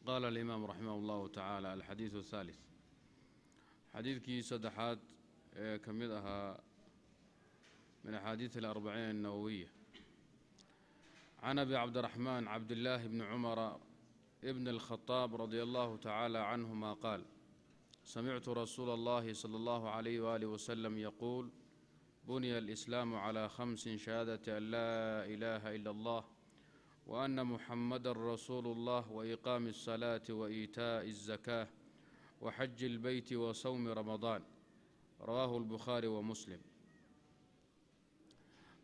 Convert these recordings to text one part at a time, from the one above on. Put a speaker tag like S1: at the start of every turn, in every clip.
S1: قال الإمام رحمه الله تعالى: الحديث الثالث حديث كي صدحات كمدها من أحاديث الأربعين النووية عن أبي عبد الرحمن عبد الله بن عمر ابن الخطاب رضي الله تعالى عنهما قال: سمعت رسول الله صلى الله عليه وآله وسلم يقول: بني الإسلام على 5: شهادة أن لا إله إلا الله وأن محمدًا رسول الله وإقام الصلاة وإيتاء الزكاة وحج البيت وصوم رمضان. رواه البخاري ومسلم.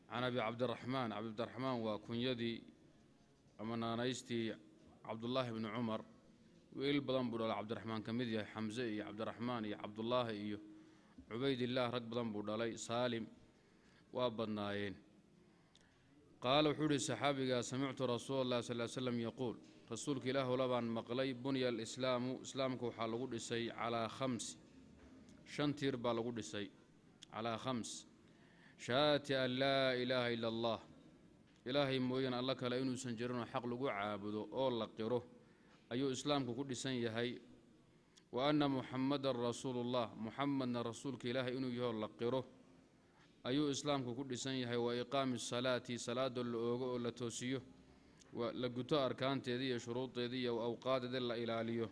S1: عن أبي عبد الرحمن وكنيدي أما نايستي عبد الله بن عمر ويل بدن بودل عبد الرحمن كمid yahay حمزة iyo عبد الرحمن iyo عبد الله iyo عبيد الله rag badan buu dhalay سالم waa badnaayeen. قال وحوري صحابي: سمعت رسول الله صلى الله عليه وسلم يقول: رسولك إله لبان مقلي بني الإسلام إسلامك وحا لغو دhisay على 5 شن تير baa lagu dhisay على 5 شهادة أن لا إله إلا الله إلهي mooyaan alla kale inuusan jirin xaq lagu caabudo oo la qiro ayuu islaamku ku dhisan yahay. wa anna muhammadan rasuulullah muhammadna rasuulka ilaahay inuu yahay la qiro ayuu islaamku ku dhisan yahay. wa iqaami salaati salaada la oogo oo la toosiyo la guto arkaanteedii iyo shuruudeedii iyo awqaadeeda la ilaaliyo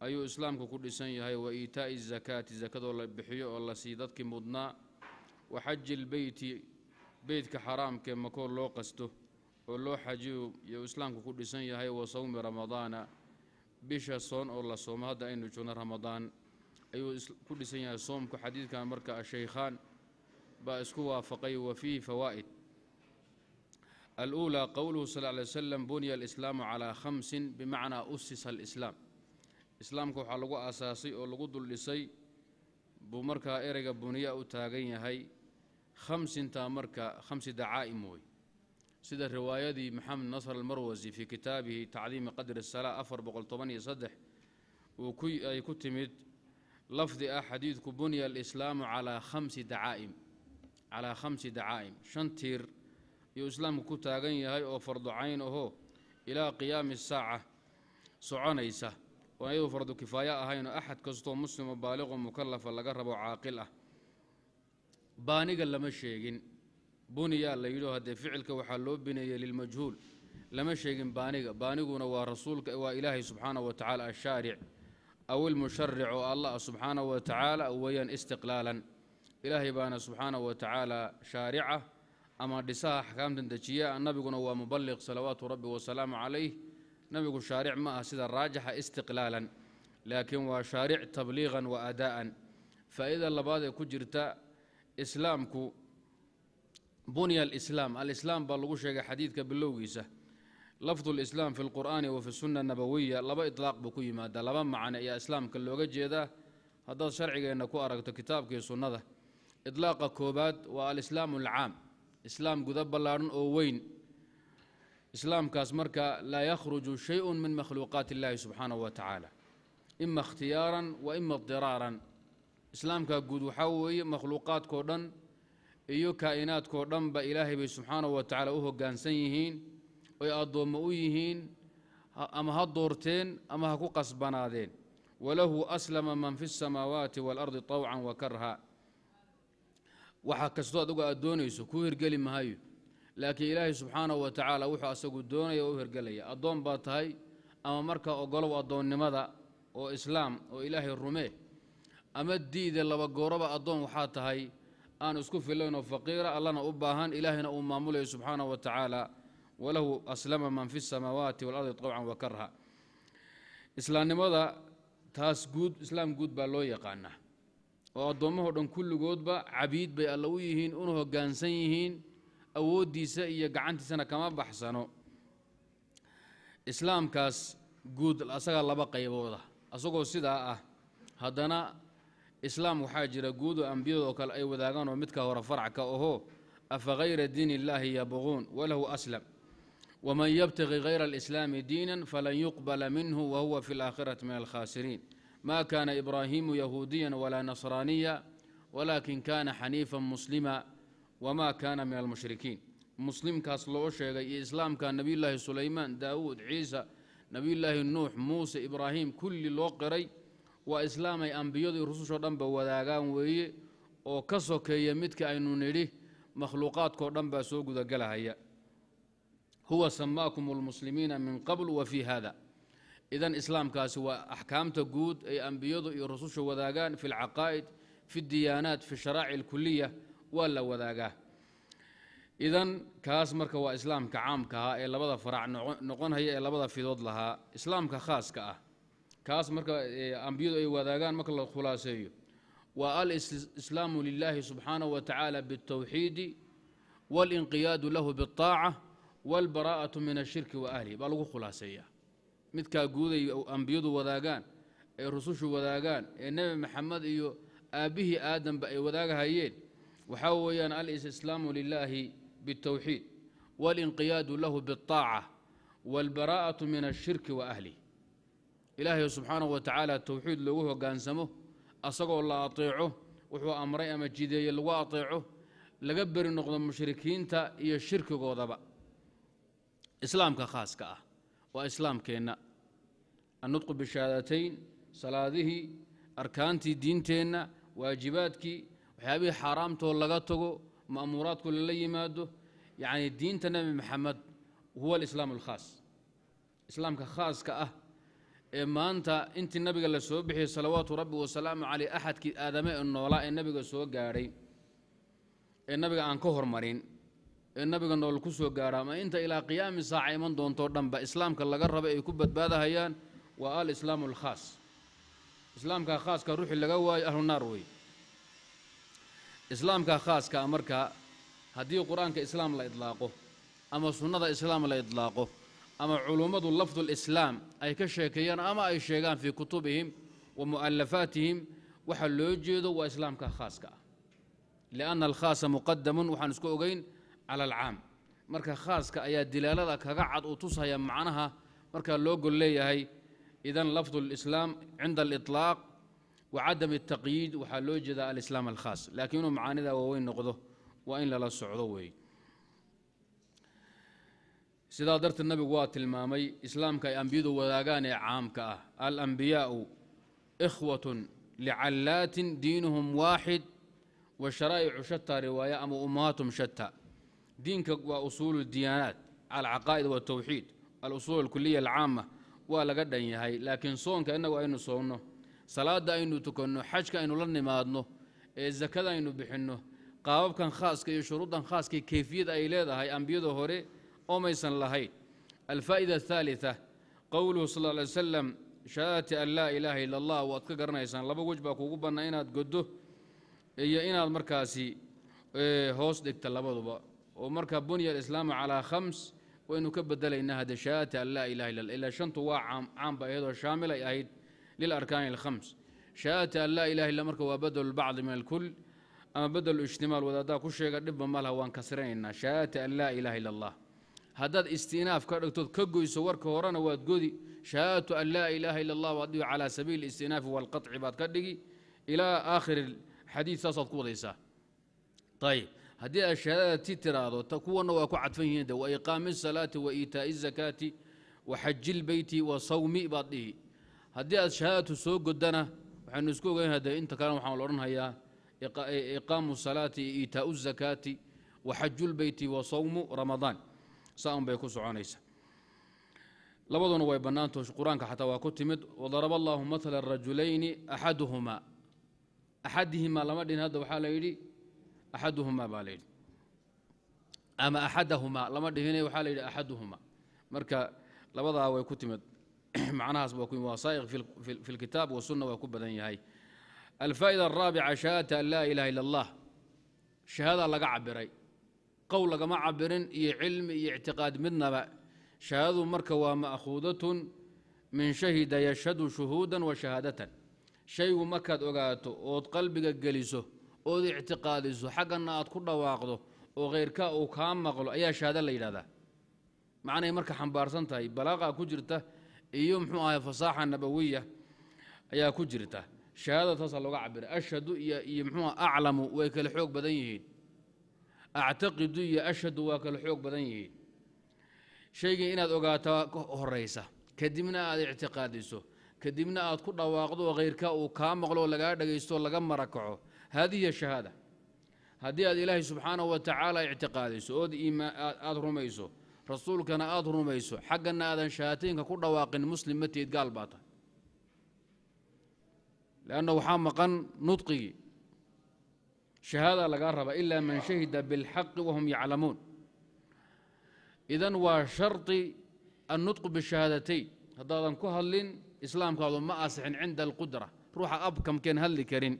S1: ayuu islaamku ku dhisan yahay. wa iitaa'i zakaati zakadoo la bixiyo oo la sii dadkii mudnaa. wa xaji lbeyti beytka xaraamkee makoo loo qasto oo loo xajiyo iyo islaamku ku dhisan yahay. wa sawmi ramadaana bisha soon oo la soomo hadda aynu joogno ramadaan ayuu ku dhisan yahay soomku. xadiidkan marka ashaykhaan baa isku waafaqay. wa fiihi fawaa'id: الأولى قوله صلى الله عليه وسلم: بني الإسلام على 5 بمعنى أسس الإسلام. إسلامك waxaa lagu asaasay oo lagu dul dhisay buu markaa ereyga buniya u taagan yahay. 5 marka 5 dacaa'im way sida riwaayadii maxamed nasr almarwasi fi kitaabihi tacdiimi qadri الsalaa 413 ay ku timid lafdi xadiidku buniya alislaamu calaa 5 dacaa'im calaa 5 dacaa'im 5 tiir yuu islaamku ku taagan yahay oo fardu cayn ahoo ilaa qiyaami الsaaca soconaysa oo ayadoo fardu kifaaya ahayn oo axad kastoo muslimo baaliqo mukallafa laga rabo caaqil ah. baaniga lama sheegin. buniya la yidho haddee ficilka waxaa loo bineeyey lilmajhuul lama sheegin baaniga. baaniguna waa rasuulka waa ilaahay subxaanahu wa tacaala ashaaric aw ilmusharic oo allah subxaanahu wa tacaala weeyaan istiqlaalan. ilaahay baana subxaanahu wa tacaala shaarica ama dhisaha axkaamtan dejiya. nabiguna waa muballiq salawaatu rabbi wasalaamu calayh. nabigu shaaric ma ah sida raajixa istiqlaalan, laakiin waa shaaric tabliiqan wa adaa'an. faa'iida labaad ee ku jirta islaamku bunya alislaam baa lagu sheegay xadiidka bilowgiisa. lafdu lislaam fi lqur'aani wa fi sunna nabawiya laba itlaaq buu ku yimaadaa. laba macno ayaa islaamka looga jeedaa haddaad sharcigeenna ku aragto kitaabkii sunnada. itlaaqa koobaad waa alislaamu alcaam, islaam guda ballaadhan oo weyn. islaamkaas marka laa yakhruju shay-un min makhluuqaati illaahi subxaanahu wa tacaala ima ikhtiyaaran wa ima idiraaran. islaamka guud waxaa weeye makhluuqaadkoo dhan iyo kaa'inaadkoo dhanba ilaahay bay subxaanahu wa tacaala u hoggaansan yihiin oy addoommo u yihiin ama ha doorteen ama ha ku qasbanaadeen. walahu aslama man fi الsamaawaati waalardi طawcan wa karha. waxa kastoo adugu aad doonayso kuu hirgeli mahayo, laakiin ilaahay subxaanahu wa tacaala wuxuu asagu doonaya oo u hirgelaya. addoon baa tahay ama markaa ogolow addoonnimada oo islaam oo ilaahay rumee, ama diide laba gooraba addoon waxaa tahay aan isku filayn oo faqiira allana u baahan ilaahayna uu maamulayo subxaanahu wa tacaala. walahu aslama man fi الsamaawaati waalardi طawcan wa karha. islaamnimada taas guud islaam guud baa loo yaqaanaa oo addoommahoo dhan kulligoodba cabiid bay alla u yihiin una hoggaansan yihiin. awooddiisa iyo gacantiisana kama baxsano. islaamkaas guud asagaa laba qaybooda. asagoo sidaa ah haddana islaam waxaa jira guud oo ambiyadoo kale ay wadaagaan oo midka hore farac ka ahoo afa hayra diin illaahi yabquun walahu aslam waman yabtaqi hayra alislaami diinan falan yuqbala minhu wahuwa fi alaakhirati min alkhaasiriin. ma kaana ibraahiimu yahuudiyan walaa nasraaniya walaakin kaana xaniifan muslima wamaa kaana min almushrikiin. muslimkaas loo sheegay iyo islaamka nebiyullaahi sulaymaan daawuud ciisa نبي الله نوح موسى إبراهيم كل لو قري وإسلام أي أنبياء الرسول دنبا وداغان وي oo ka sokeeya midka aynu nidhi makhluuqaadkoo dhan baa soo gudagalahaya huwa samaakum almuslimiina min qabl wa fi hada idan islaamkaasi waa axkaamta guud ay ambiyadu iyo rususha wadaagaan fi alcaqaa'id fi diyaanaat fi sharaaci alkuliya waa la wadaagaa idan kaas marka waa islaamka caamka ah ee labada farac noqon haya ee labada fidood lahaa islaamka khaaska ah kaas marka ambiyadu ay wadaagaan marka la khulaaseeyo والإسلام لله سبحانه وتعالى بالتوحيد والانقياد له بالطاعة والبراءة من الشرك وأهله بلغوا خلاصية متكا قودي أو أنبيض وذاقان أي رسوش وذاقان النبي محمد إيو آبه آدم بأي وذاق هايين وحاويا الإسلام لله بالتوحيد والانقياد له بالطاعة والبراءة من الشرك وأهله إلهي سبحانه وتعالى التوحيد لوه قان سمه asagoo la ateeco wuxuu amray ama jideeyay lagu ateeco laga bari noqdo mushrikiinta iyo shirkigoodaba islaamka khaaska ah waa islaamkeena annutqu bishahaadatayn salaadihi arkaantii diinteenna waajibaadkii waxyaabihii xaaraamtoo laga tago ma'muuraadku lala yimaado yacni diinta nebi maxamed huwa alislaamu alkhaas islaamka khaaska ah ee maanta intii nabiga la soo bixiyay salawaatu rabbi wasalaamu caleyh axadkii aadame ee noolaa ee nabiga soo gaadhay ee nabiga aan ka hormarin ee nabiga nool ku soo gaadha ama inta ilaa qiyaami saaca iman doontoo dhanba islaamka laga raba ay ku badbaadahayaan waa alislaamu alkhaas islaamka khaaska ruuxii laga waayo ahlu naar wey islaamka khaaska marka haddii qur-aanka islaam la idlaaqo ama sunnada islaam la idlaaqo أما علومات لفظ الإسلام أي كشيكيان أما أي شيغان في كتبهم ومؤلفاتهم وحلو جيدو وإسلام كخاص لأن الخاص مقدم وحنسكوغين على العام مركا خاص كأيات دلالة كقعد وتصهي معناها مركا لوجو لي هي إذن لفظ الإسلام عند الإطلاق وعدم التقييد وحلو جيد الإسلام الخاص لكنه معاني ذا وين نقضه وإن لا السعودوي سيدا درت النبي وات المامي إسلام كي أنبيدو وذاقاني عام كأه الأنبياء إخوة لعلات دينهم واحد والشرائع شتى رواية أم أمهاتهم شتى دينك وأصول الديانات على العقائد والتوحيد الأصول الكلية العامة ولا قد هي لكن صون كأنه وأنه صونه صلاة أنه تكنه حج كأنه لن مادنه الزكاة أنه بحنه قابب كان خاص كي شروطا خاص كي كيفية أي لذا هاي أنبيدو هوري وميسن لهي الفائدة الثالثة قوله صلى الله عليه وسلم شهادة أن لا إله إلا الله وأتكرنا إنسان لبا وجبك وقبنا إناد قده إيا إناد مركاسي هوس ديك تلبضبا ومركب بني الإسلام على 5 وإنه كبدل إنها شهادة أن لا إله إلا الله إلا شنطوا عام بأيضا شاملة أيد للأركان ال5 شهادة أن لا إله إلا مركب وبدل البعض من الكل أما بدل الاشتمال وذا دا كل شيء قد مالها وانكسرين شهادة أن لا إله إلا الله هذا استئناف كرتود كجو يصورك ورانا وتقولي شهادة أن لا إله إلا الله وأدعو على سبيل الاستئناف والقطع بعد كدقي إلى آخر الحديث تصد قوليسا طيب هذه الشهادة تتراد تكون وكعد فيه وإقام الصلاة وإيتاء الزكاة وحج البيت وصوم بعده هذه الشهادة سوق قدنا وحنسكوك هذا أنت كلام محمد هي إقام الصلاة إيتاء الزكاة وحج البيت وصوم رمضان سام بيكوس عنيسة لبضنا ويبنانتو قرآنك حتى وكتمت وضرب الله مثل الرجلين أحدهما لما دين هذا وحال يدي أحدهما باليد أما أحدهما لما دين وحال يدي أحدهما مركا لبضها ويكتمت معناها سبقوا وصائغ في الكتاب والسنة وكبدا هاي الفائدة الرابعة شهادة أن لا إله إلا الله شهادة لقى عبري قول ما عبرن علم اعتقاد منا شهادة مركوة مأخوذة من شهد يشهد شهودا وشهادة شيء مكد أوقاته أو قلبك جلسه أو اعتقاده حق الناط كله واقضه وغير كا وكام مقله أي شهادة اللي هذا معناه مركا حنبارسن تاي بلاغة كجرته يوم حما فصاحة نبوية أي كجرته شهادة تصل لقى عبر أشهد يمحوها أعلم ويكل حوق بدنيهين أعتقد أشهد وكل حوق بدنيهين شيء إن أوقاته هريسة kadibna aad ictiqaadiso kadibna aad ku dhawaaqdo ghayrka uu ka maqlo laga dhageysto laga marakaco hadiya shahada hadii aad ilaahay subhanahu wa ta'ala ictiqaadiso oo aad rumayso rasuulkana aad rumayso xaqana aadan shahaateenka ku dhawaaqin muslimateed gaal baata laana waxa maqan nudqi shahada laga raba illa man shahida bil haqq wa hum ya'lamun idan wa sharti النطق بالشهادتين هذا كو هلين اسلام كادو ما اصحن عند القدره روح اب كم كان هلي كرين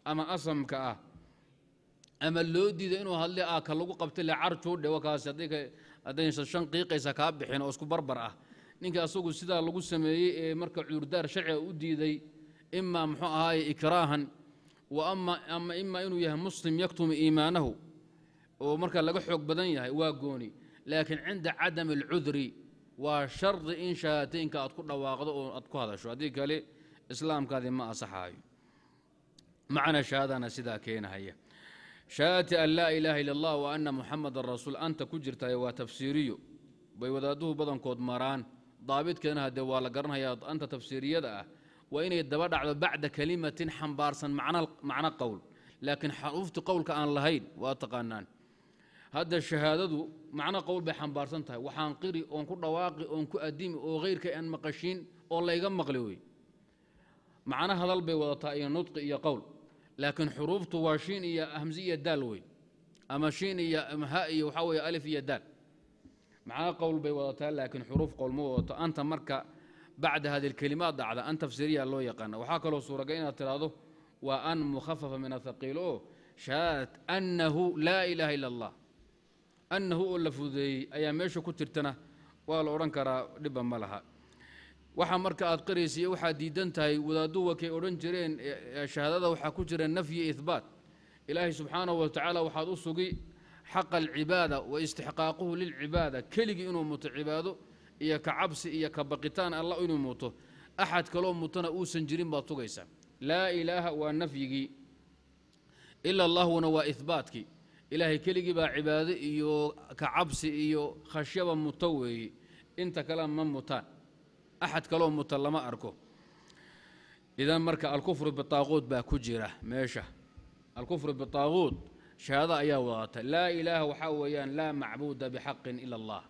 S1: اما اصم كا اما لو ديد انه هلي كلغو قبت لي عرجو دو كاس هدين شن قيقيسا كا بخين او اسكو بربر نينكا اسوغو سيدا لوغو سميي marka cuurdaar sharci u diiday imma muxuu ahaay ikrahan wa amma inuu yahay muslim yaktum iimaanahu oo marka laga xoog badan yahay waa gooni laakiin cinda adam al-udri وشرط إن شهادتين كأتكون واقض أو أتكون هذا شو هذيك قال إسلام كذا ما أصحاي معنا شهادة أنا سيدا كين هي شهادة أن لا إله إلا الله وأن محمد الرسول أنت كجرت وتفسيريو بيودادوه بدن كود مران ضابط كان هذا ولا قرنها يا أنت تفسيرية ده وإن يتبرع بعد كلمة حنبارسا معنى قول لكن حرفت قول كأن لهين وأتقنان هذا الشهادة معنى قول بحنبارسنتها وحانقري أو كل واقع أو كأديم أو غير كأن مقشين أو الله يجمع مغلوي معنى هذا البي وضطاء نطق يا قول لكن حروف تواشين يا همزية دالوي أما شين يا هائي وحوي ألف يا دال معنى قول بي وضطاء لكن حروف قول مو أنت مركا بعد هذه الكلمات ضع أنت تفسيرية الله يقنا وحاك له سورة جينا تراضه وأن مخففة من الثقيل شهادة أنه لا إله إلا الله أنه أول فودي أيام ماشو كترتنا ولا أورانكرا لبا ملها وحا مركا قريسي وحا ديدنتاي ودادوه كي أورانجرين شهادة وحا كجرين نفي إثبات إلهي سبحانه وتعالى وحا أصغي حق العبادة واستحقاقه للعبادة كلي إنه متعباده إيا كعبس إيا كبقتان الله إنه موته أحد كلام متنا أوسن جرين باطوغيسا لا إله والنفي إلا الله ونوى إثباتك إلهي كلي با عبادة إيو كعبس إيو خشية متوي أنت كلام من متان أحد كلام متان لما أركو إذا مركا الكفر بالطاغوت با كجرة ماشا الكفر بالطاغوت شهادة أيوات لا إله وحويان لا معبود بحق إلا الله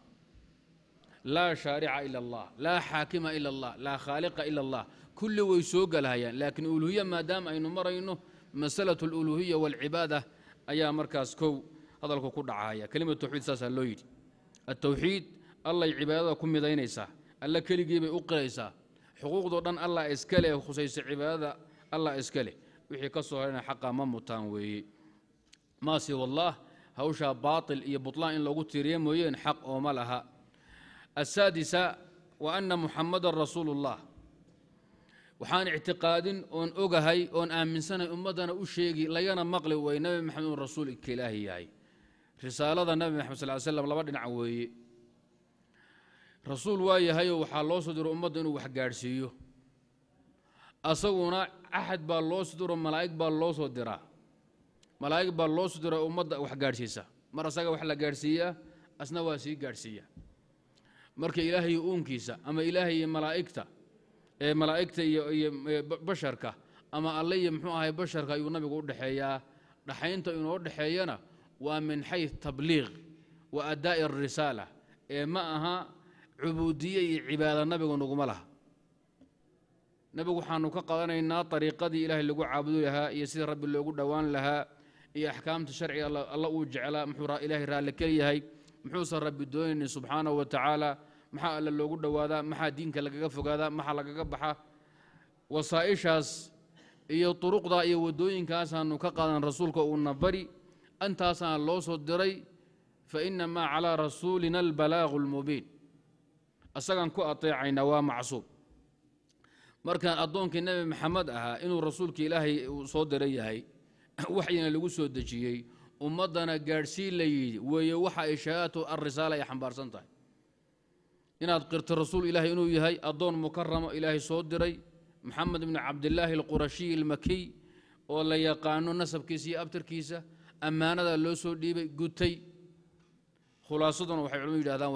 S1: لا شارع إلا الله لا حاكم إلا الله لا خالق إلا الله كل ويسوق لها لكن ألوهية ما دام أنه مرينه مسألة الألوهية والعبادة أيا مركز كو هذا الكو كود عاية كلمة التوحيد ساسا لويد التوحيد الله عبادة كم دينيسا الله كلي جيب أقريسا حقوق دوران الله إسكاله وخصيص عبادة الله إسكاله وحي قصوا هنا حقا ممتان ما سوى الله هوشا باطل يبطلان إن لو قلت ريم وين حق وملها السادسة وأن محمد رسول الله وحان اعتقاد أن أوجهي أن آمن سنة أمتنا أشيجي لينا مقلي ونبي محمد رسول الكلاهي هاي رسالة النبي محمد صلى الله عليه وسلم لبعض نعوي رسول واي هاي وحالله صدر أمتنا وحجارسيه أصونا أحد بالله صدر ملاك بالله صدره ملاك بالله صدر أمتنا وحجارسيه مرة سجى وحلا جارسيه أسنواسي جارسيه مرك إلهي أونكيسا أما إلهي ملائكته ملائكته بشركه أما الله يمحوها بشركه النبي يقول دحيا دحينته يقول دحيانا ومن حيث تبليغ وأداء الرسالة معها عبودية عبادة النبي ونقوم لها نبي وحنا كقضانا إن طريقة دي إله اللي يقول عبدوا لها يسير رب اللي يقول دوان لها هي أحكام تشرعي الله وجعلها محورا إلهي رالك هي محوص رب الدين سبحانه وتعالى محا اللي يقول دوادا محا دينك لقى فوق محا لقى بحا وصائشاس iyo turuqda iyo wadooyinkaas aanu ka qaadan rasuulka uu nabari antaasaan loo soo diray fa inna ma ala rasulina al balagh al mubin asagan ku ateecayna waa macsuub marka adoonka nabi maxamed aha inuu rasuulka ilaahay soo diray yahay waxyina lagu soo dajiyay ummadana gaarsiin leeyay way waxa ishaatu ar-risala ay xambaarsan tahay inaad qirto rasuul ilaahay inuu yahay adoon mukarrama ilaahay soo diray محمد بن عبد الله القرشي المكي ولا يقانو نسب كيسي أبتر كيسة أمانة اللوسو ديبي قوتي خلاصة وحي علمي هذا